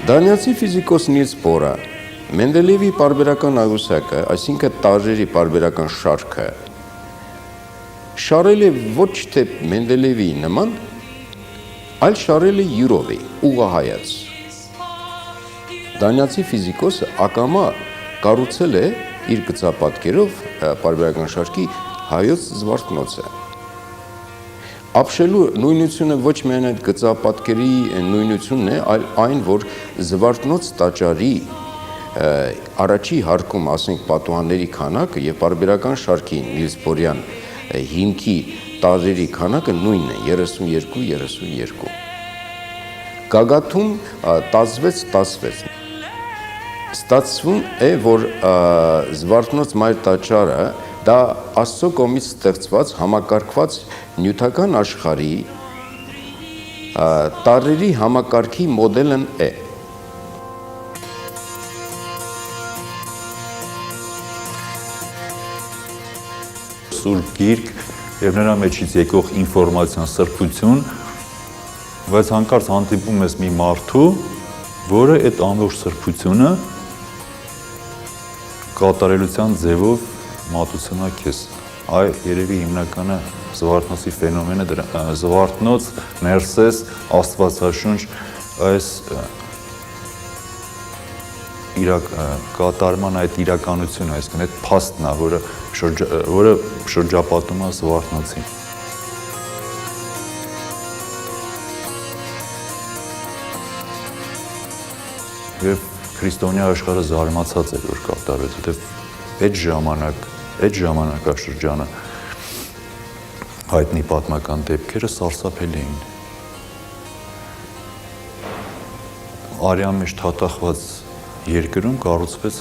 Դանիացի ֆիզիկոս Նիլս Բորը Մենդելեևի պարբերական աղյուսակը, այսինքն տարրերի պարբերական շարքը, շարել է ոչ թե Մենդելեևի նման, այլ շարել է յուրով է, ուղղահայաց։ Դանիացի ֆիզիկոսը ակամա կառուցել է իր գծապատկերով պարբերական շարքի հայոց զվարթնոցը։ Ապշելու նույնությունը ոչ միայն այդ գծապատկերի նույնությունն է, այլ այն, որ զվարթնոց տաճարի առաջի հարկում, ասենք, պատուհանների քանակը եւ պարբերական շարքի Նիլսբորյան հիմքի տարրերի քանակը նույնն է 32-32։ Գագաթում 16-16։ Ստացվում է, որ զվարթնոց մայր տաճարը դա Աստծո կողմից ստեղծված համակարգված նյութական աշխարհի տարրերի համակարգի մոդելն է։ Սուրբ գիրք եւ նրա մեջից եկող ինֆորմացիան սրբություն, բայց հանկարծ հանդիպում ես մի մարդու, որը այդ ամբողջ սրբությունը կատարելության ձևով մատուցնա քեզ։ Այ երևի հիմնականը զվարթնոցի ֆենոմենը դրա զվարթնոց ներսես աստվածաշունչ այս կատարման այդ իրականությունը, այսինքն այդ փաստն է, որը շրջապատում է զվարթնոցին։ Եվ քրիստոնյա աշխարհը զարմացած էր, որ կատարվեց, որտեղ այդ ժամանակաշրջանը հայտնի պատմական դեպքերը սարսափելի էին։ Արյան մեջ թաթախված երկրում կառուցվեց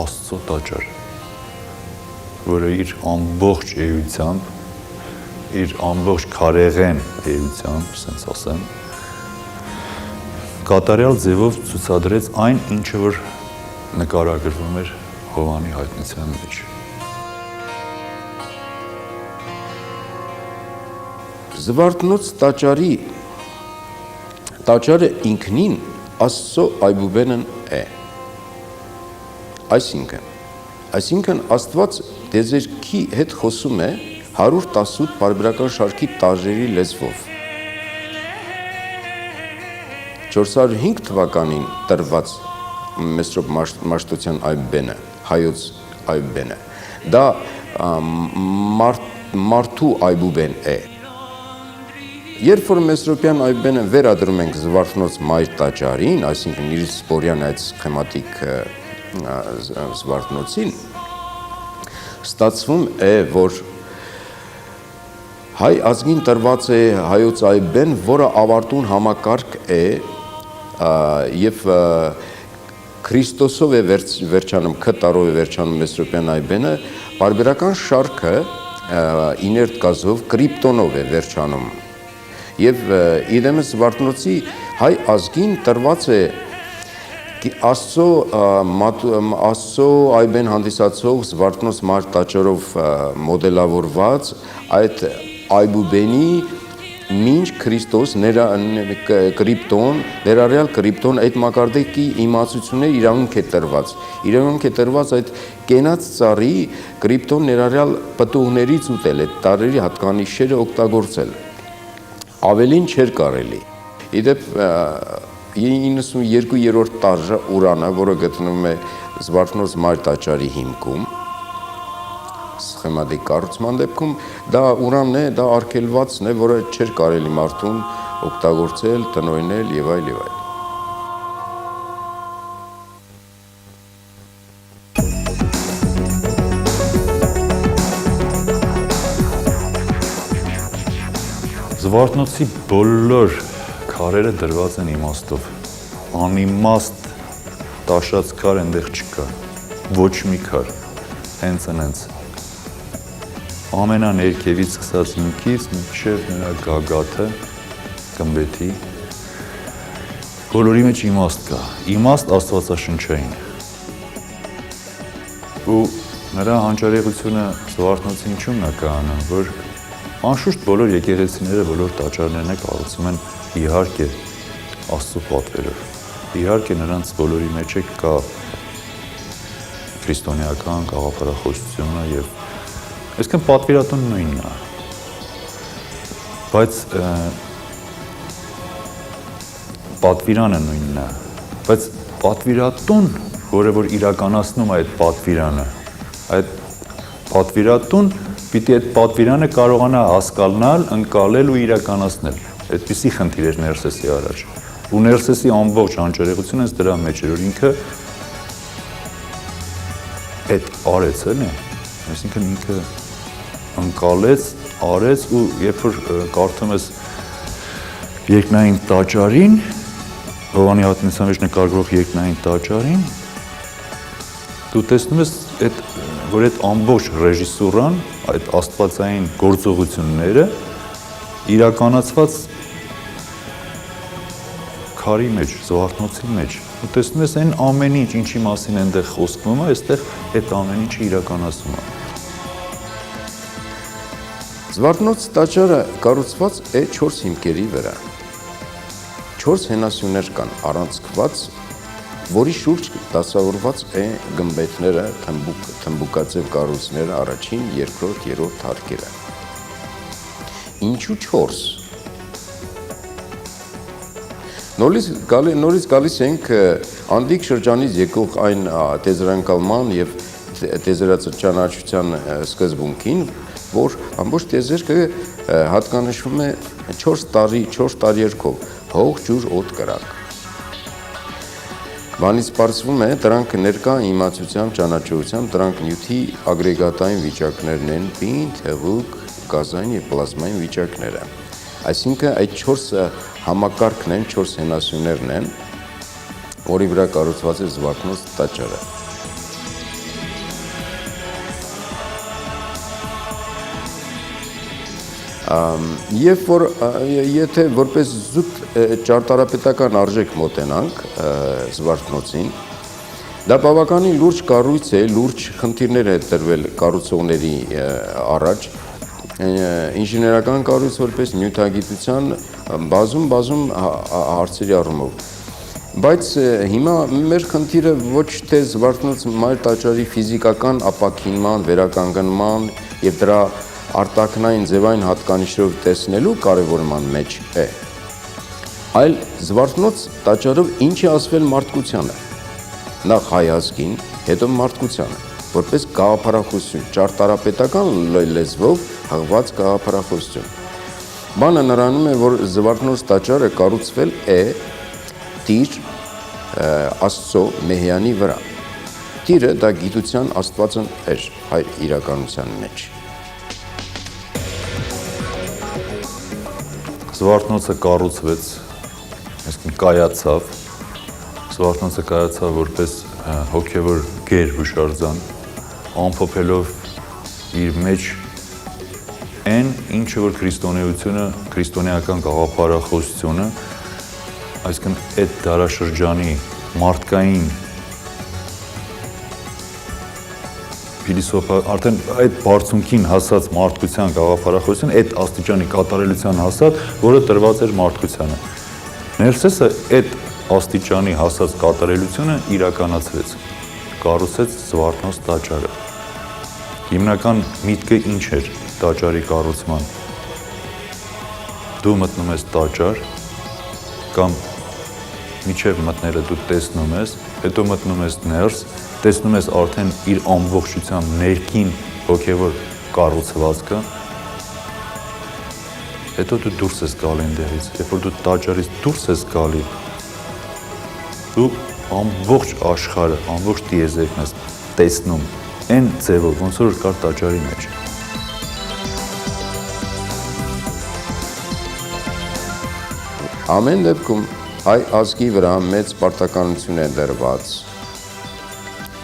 Աստծո տաճար, որը իր ամբողջ էությամբ, իր ամբողջ քարեղեն էությամբ, ասենց ասեմ, կատարյալ ձևով ցուցադրեց այն, ինչը որ նկարագրվում էր Հովհաննի հայտնության մեջ։ Զվարթնոց տաճարը ինքնին Աստծո այբուբենն է։ Այսինքն Աստված դեզերքի հետ խոսում է 118 պարբերական շարքի տարրերի լեզվով։ 405 թվականին տրված Մեսրոպ Մաշտոցյան այբբենը, հայոց այբբենը, դա մարդու այբուբեն է։ Երբ որ Մեսրոպյան այբբենը վերադրում ենք զվարթնոց մայր տաճարին, այսինքն Նիլսբորյան այդ սխեմատիկ զվարթնոցին, ստացվում է, որ հայ ազգին տրված է հայոց այբբեն, որը ավարտուն համակարգ է եւ Քրիստոսով է վերջանում, քտարով է վերջանում Մեսրոպյան այբբենը, պարբերական շարքը իներտ գազով կրիպտոնով է վերջանում։ Եվ իրեմս զվարթնոցի հայ ազգին տրված է Աստծո այբեն հանդիսացող զվարթնոց մայր տաճարով մոդելավորված այդ այբուբենի մինչ Քրիստոս կրիպտոն, ներառյալ կրիպտոն այդ մակարդակի իմացությունը իրավունք է տրված այդ կենաց ծառի կրիպտոն ներառյալ պտուղներից ուտել, այդ տարրերի հատկանիշերը օգտագործել։ Ավելին չէր կարելի։ Իդեպ 92-րդ տարրը Ուրանը, որը գտնվում է զվարթնոց մայր տաճարի հիմքում, սխեմատիկ կառուցման դեպքում, դա Ուրանն է, դա արգելվածն է, որը չէր կարելի մարդուն օգտագործել, տնօրինել եւ այլ եւ այլ։ Զվարթնոցի բոլոր քարերը դրված են իմաստով։ Անիմաստ տաշած քար այնտեղ չկա։ Ոչ մի քար։ Հենց ամենաներքևից սկսած հիմքից մինչև նրա գագաթը, գմբեթի, բոլորի մեջ իմաստ կա։ Իմաստ աստվածաշնչային։ Ու նրա հանճարեղությունը զվարթնոցի ինչու՞մն է կայանում, որ անշուշտ բոլոր եկեղեցիները, բոլոր տաճարներն կառուցում են իհարկե Աստծո պատվերով, իհարկե նրանց բոլորի մեջ կա քրիստոնեական գաղափարախոսությունը եւ այսինքն պատվիրատուն նույնն է, բայց պատվիրանը նույնն է, բայց պատվիրատուն, որը որ իրականացնում է այդ պատվիրանը, այդ պատվիրատուն պիտի այդ պատվիրանը կարողանա հասկանալ, ընկալել ու իրականացնել։ Այդպիսի խնդիր էր Ներսեսի առաջ։ Ու Ներսեսի ամբողջ անջրեղությունը հենց դրա մեջ էր, որ ինքը այդ արեց էլի, այսինքն ինքը ընկալեց, արեց ու երբ որ կարդում ես երկնային տաճարին, Հովանի Հատնեսյան մեջ նկարագրող երկնային տաճարին, դու տեսնում ես որ այդ ամբողջ ռեժիսուրան, այդ աստվածային գործողությունները իրականացված քարի մեջ, զվարթնոցի մեջ։ Ու տեսնում ես այն ամեն ինչ, ինչի մասին այնտեղ խոսվում է, այստեղ այդ ամեն ինչը իրականացվում է։ Զվարթնոց տաճարը կառուցված է 4 հիմքերի վրա։ 4 հենասյուներ կան առանցքված, որի շուրջ դասավորված է գմբեթները, թմբուկաձև կառույցները, առաջին, երկրորդ, երրորդ հարկերը։ Ինչու 4։ Նորից գալիս ենք անտիկ շրջանից եկող այն տեզերանկալման եւ տեզերաճանաչության սկզբունքին, որ ամբողջ տեզերքը հատկանշվում է 4 տարիերքով, հող, ջուր, օդ, կրակ։ Բանից պարզվում է, դրանք ներկա իմացությամբ, ճանաչողությամբ, դրանք նյութի ագրեգատային վիճակներն են, պինդ, հեղուկ, գազային եւ պլազմային վիճակները։ Այսինքն այդ 4 համակարգն են, 4 հենասյուներն են, որի վրա կառուցված է Զվարթնոց տաճարը։ Եվ որ եթե որպես զուտ ճարտարապետական արժեք մոտենանք Զվարթնոցին, դա բավականին լուրջ կառույց է, լուրջ խնդիրներ է տրվել կառուցողների առաջ, ինժեներական կառույց որպես նյութագիտության բազում հարցերի առումով։ Բայց հիմա մեր խնդիրը ոչ թե Զվարթնոց մայր տաճարի ֆիզիկական ապաքինման, վերականգնման եւ դրա արտաքնային ձևային հատկանիշով տեսնելու կարևորման մեջ է, այլ Զվարթնոց տաճարով ինչ է ասվել մարդկությանը, նախ հայ ազգին, հետո մարդկությանը, որպես գաղափարախոսություն, ճարտարապետական լեզվով հղված գաղափարախոսություն։ Բանը նրանում է, որ Զվարթնոց տաճարը կառուցվել է Տիր Աստծո Մեհյանի վրա։ Տիրը դա գիտության Աստվածն էր հայ իրականության մեջ։ Զվարթնոցը կառուցվեց, այսինքն կայացավ, Զվարթնոցը կայացավ որպես հոգևոր գեր հուշարձան, ամփոփելով իր մեջ այն, ինչը որ քրիստոնեությունը, քրիստոնեական գաղափարախոսությունը, այսինքն այդ դարաշրջանի մարդկային արդեն այդ բարձունքին հասած մարդկության գաղափարախոսություն, այդ աստիճանի կատարելության հասած, որը տրված էր մարդկությանը։ Ներսեսը այդ աստիճանի հասած կատարելությունը իրականացրեց, կառուցեց Զվարթնոց տաճարը։ Հիմնական միտքը ինչ էր տաճարի կառուցման։ Դու մտնում ես տաճար, կամ միջև մտնելը դու տեսնում ես, հետո մտնում ես ներս, տեսնում ես արդեն իր ամբողջությամբ ներքին հոգևոր կառուցվածքը, հետո դու դուրս ես գալի այնտեղից, երբ որ դու տաճարից դուրս ես գալի, դու ամբողջ աշխարհը, ամբողջ տիեզերքն ես տեսնում այն ձևով, ոնց որ կար տաճարի մեջ։ Ամեն դեպքում հայ ազգի վրա մեծ պարտականություն է դրված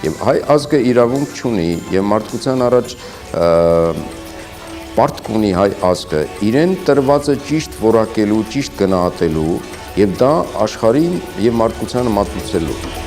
եւ հայ ազգը իրավունք չունի եւ մարդկության առաջ պարտք ունի հայ ազգը իրեն տրվածը ճիշտ որակելու, ճիշտ գնահատելու եւ դա աշխարհին եւ մարդկությանը մատուցելու։